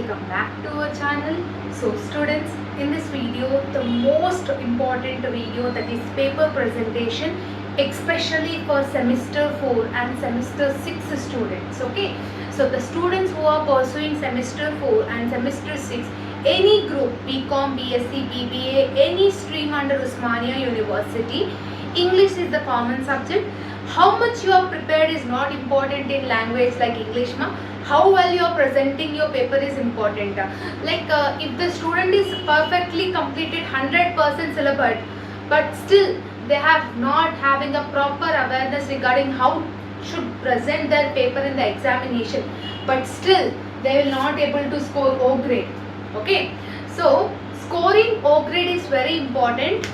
welcome back to our channel. So students, in this video, the most important video, that is paper presentation, especially for semester 4 and semester 6 students. Okay, so the students who are pursuing semester 4 and semester 6, any group, BCom, BSc, BBA, any stream under Usmania University, English is the common subject. How much you are prepared is not important in language like English ma. How well you are presenting your paper is important. If the student is perfectly completed 100% syllabus, but still they have not having a proper awareness regarding how should present their paper in the examination, but still they will not able to score O grade. Okay, so scoring O grade is very important.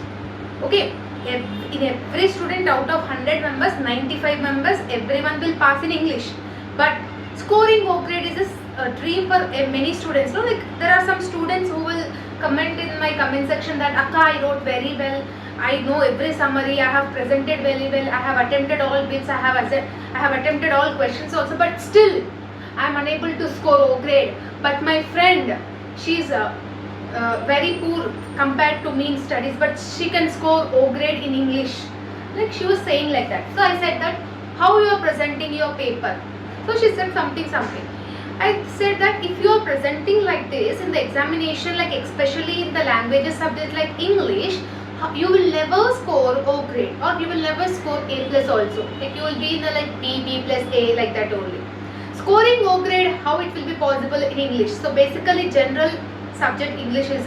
Okay, in every student out of 100 members, 95 members, everyone will pass in English, but scoring O grade is a dream for many students. No, like there are some students who will comment in my comment section that Akka, I wrote very well, I know every summary, I have presented very well, I have attempted all bits, I have attempted all questions also, but still I am unable to score O grade. But my friend, she is very poor compared to me in studies, but she can score O grade in English. Like she was saying like that. So I said that, how you are presenting your paper? So she said something. I said that if you are presenting like this in the examination, like especially in the languages subject like English, you will never score O grade, or you will never score A plus also. Like you will be in the like B plus A, like that only. Scoring O grade, how it will be possible in English? So basically general subject English is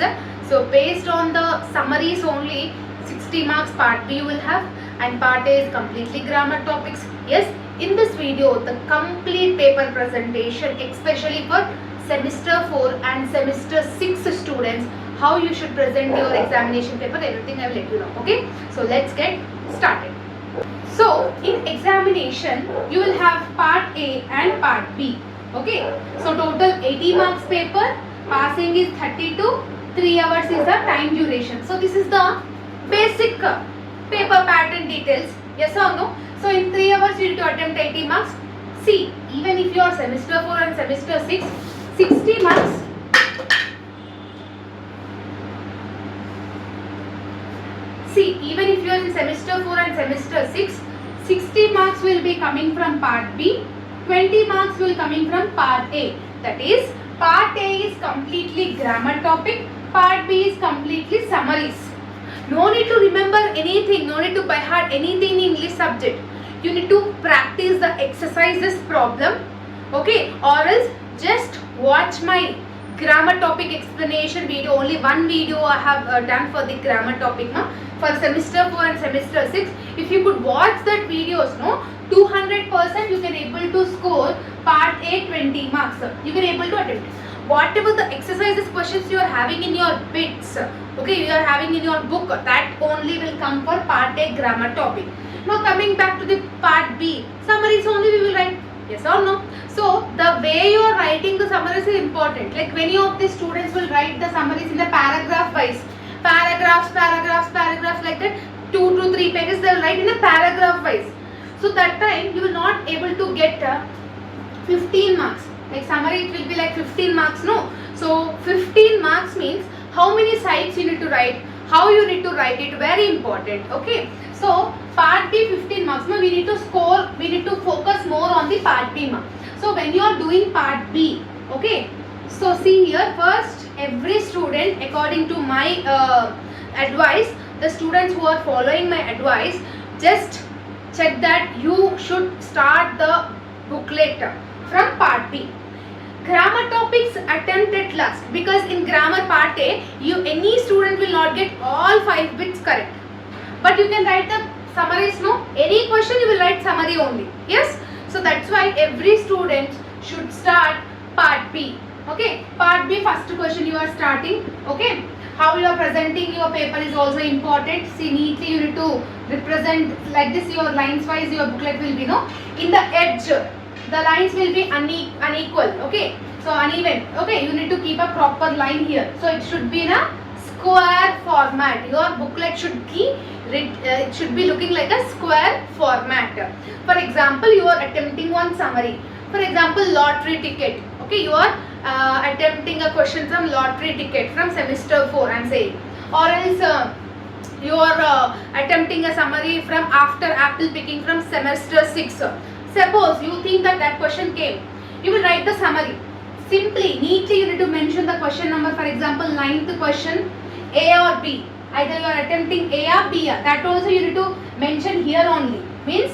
so based on the summaries only, 60 marks part B you will have, and part A is completely grammar topics. Yes, in this video the complete paper presentation, especially for semester 4 and semester 6 students, how you should present your examination paper, everything I will let you know. Okay, so let's get started. So in examination you will have part A and part B. Okay, so total 80 marks paper, passing is 32, 3 hours is the time duration. So this is the basic paper pattern details. Yes or no? So in 3 hours you need to attempt 80 marks. See, even if you are semester 4 and semester 6, 60 marks. See, even if you are in semester 4 and semester 6, 60 marks will be coming from part B, 20 marks will coming from part A. That is, part A is completely grammar topic, part B is completely summaries. No need to remember anything, no need to by heart anything in English subject. You need to practice the exercises problem, okay, or else just watch my grammar topic explanation video. Only one video I have done for the grammar topic for semester 4 and semester 6. If you could watch that videos, 200% you can able to score part A 20 marks. You can able to attempt it. Whatever the exercises questions you are having in your bits, okay, you are having in your book, that only will come for part A grammar topic. Now coming back to the part B, summaries only we will write. Yes or no? So the way you are writing the summaries is important. Like many of the students will write the summaries in the paragraph wise. Paragraphs like that, 2 to 3 pages they will write in a paragraph wise. So that time you will not able to get 15 marks. Like summary it will be like 15 marks, no? So 15 marks means how many sides you need to write, how you need to write it, very important. Okay, so part B 15 marks, we need to score, we need to focus more on the part B. So when you are doing part B, okay, so see here, first every student, according to my advice, the students who are following my advice, just check that you should start the booklet from part B. Grammar topics attempt at last, because in grammar part A, any student will not get all 5 bits correct, but you can write the summaries. No, any question you will write summary only. Yes, so that's why every student should start part B. Okay, part B first question you are starting. Okay, how you are presenting your paper is also important. See, neatly you need to represent like this. Your lines wise your booklet will be in the edge, the lines will be unequal. Okay, so uneven. Okay, you need to keep a proper line here, so it should be in a square format. Your booklet should be it should be looking like a square format. For example, you are attempting one summary. For example, lottery ticket. Okay, you are attempting a question from lottery ticket from semester 4, I'm saying, or else you are attempting a summary from after apple picking from semester 6. Suppose you think that that question came, you will write the summary. Simply, neatly you need to mention the question number. For example, 9th question, A or B. Either you are attempting A or B. That also you need to mention here only. Means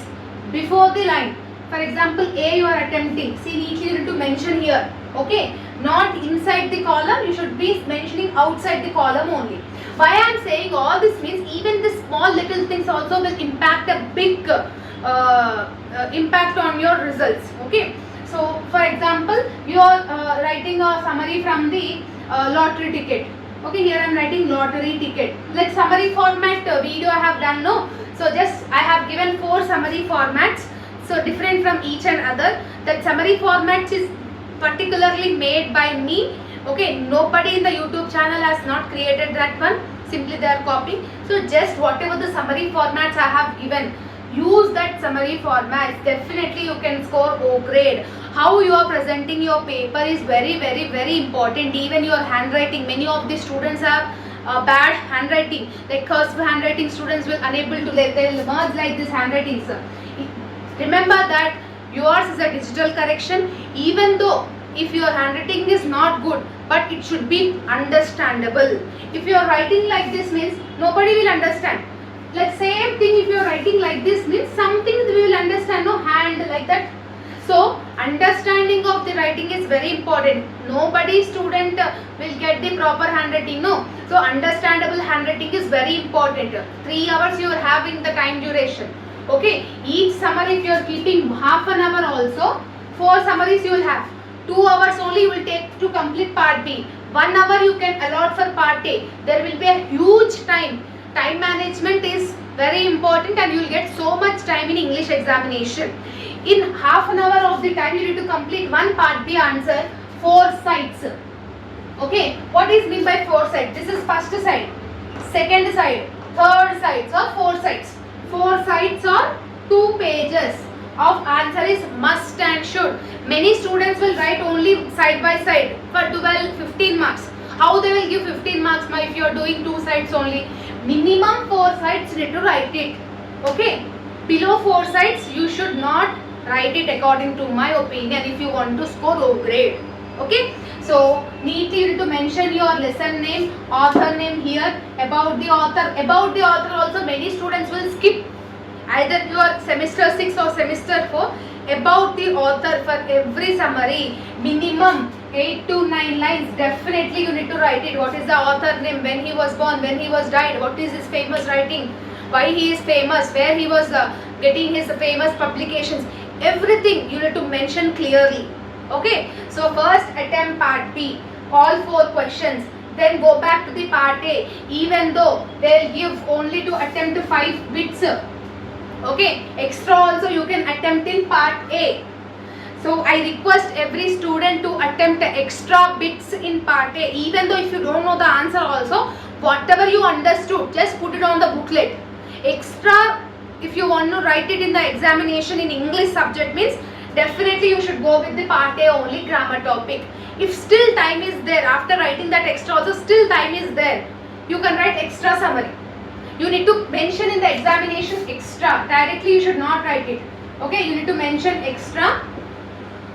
before the line. For example, A you are attempting. See, neatly you need to mention here. Okay. Not inside the column. You should be mentioning outside the column only. Why I am saying all this means even the small little things also will impact a big impact on your results. Okay. So, for example, you are writing a summary from the lottery ticket. Okay, here I am writing lottery ticket. Like summary format video I have done, no? So, just I have given 4 summary formats. So, different from each and other. That summary format is particularly made by me. Okay, nobody in the YouTube channel has not created that one. Simply they are copying. So, just whatever the summary formats I have given, use that summary format. Definitely you can score O grade. How you are presenting your paper is very important. Even your handwriting, many of the students have bad handwriting, like cursive handwriting. Students will unable to, they will merge like this handwriting. Remember that yours is a digital correction. Even though if your handwriting is not good, but it should be understandable. If you are writing like this means nobody will understand. Like same thing, if you are writing like this means something we will understand, no, hand like that. So understanding of the writing is very important. Nobody student will get the proper handwriting, no. So understandable handwriting is very important. 3 hours you are having the time duration. Okay, each summary if you are keeping half an hour also, 4 summaries you will have. 2 hours only you will take to complete part B. 1 hour you can allot for part A. There will be a huge time. Time management is very important and you will get so much time in English examination. In half an hour of the time you need to complete one part B answer, 4 sides. Okay, what is mean by 4 sides? This is first side, second side, third sides or 4 sides. 4 sides or 2 pages of answer is must and should. Many students will write only side by side for 15 marks. How they will give 15 marks if you are doing 2 sides only? Minimum 4 sides you need to write it. Okay, below 4 sides you should not write it according to my opinion if you want to score O grade. Okay, so neatly you need to mention your lesson name, author name here, about the author. About the author also many students will skip, either your semester 6 or semester 4. About the author for every summary minimum 8 to 9 lines definitely you need to write it. What is the author name, when he was born, when he was died, what is his famous writing, why he is famous, where he was getting his famous publications. Everything you need to mention clearly. Okay, so first attempt part B, all 4 questions, then go back to the part A. Even though they will give only to attempt 5 bits, okay, extra also you can attempt in part A. So I request every student to attempt extra bits in part A. Even though if you don't know the answer also, whatever you understood, just put it on the booklet. Extra, if you want to write it in the examination in English subject means definitely you should go with the part A only, grammar topic. If still time is there, after writing that extra also still time is there, you can write extra summary. You need to mention in the examination extra. Directly you should not write it. Okay, you need to mention extra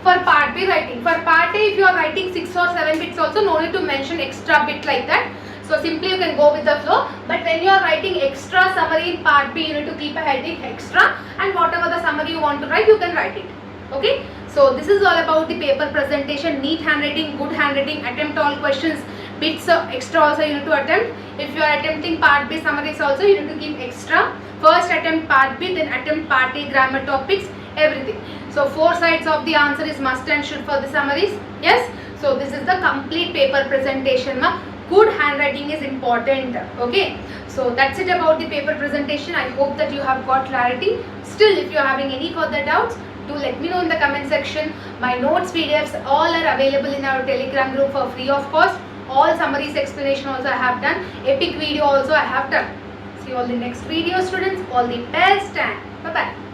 for part B writing. For part A if you are writing 6 or 7 bits also, no need to mention extra bit like that. So simply you can go with the flow. But when you are writing extra summary in part B, you need to keep a heading extra, and whatever the summary you want to write, you can write it. Okay, so this is all about the paper presentation. Neat handwriting, good handwriting, attempt all questions, bits extra also you need to attempt. If you are attempting part B summaries also, you need to keep extra. First attempt part B, then attempt part A grammar topics, everything. So 4 sides of the answer is must and should for the summaries. Yes, so this is the complete paper presentation. Good handwriting is important. Okay, so that's it about the paper presentation. I hope that you have got clarity. Still, if you are having any further doubts, do let me know in the comment section. My notes, PDFs all are available in our Telegram group for free of cost. All summaries explanation also I have done. Epic video also I have done. See you all in the next video, students. All the best and bye bye.